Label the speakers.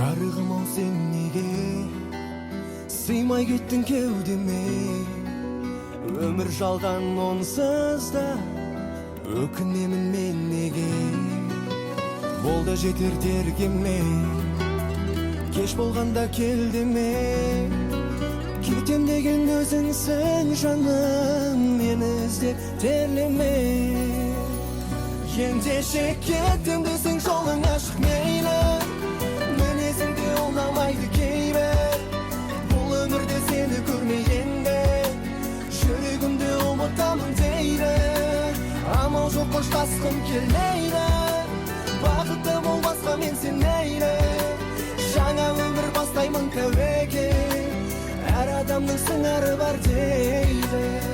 Speaker 1: Жарығым-ау сен неге сыймай кеттің кеудеме? Өмір жалған онсыз да өкінемін мен неге? Болды жетер тергеме, кеш болғанда кел деме. Кетем деген өзіңсің жаным, мені іздеп терлеме. Ендеше кеттім десең жолың ашық мейлі, мінезіңде ұнамайды кейбір. Бұл өмірде сені көрмей енді жүрегімде ұмытамын дейді. Амал жоқ қоштасқым келмейді, бақытты болмасқа мен сенейді. Жаңа өмір бастаймын тәуекел, әр адамның сыңары бар дейді.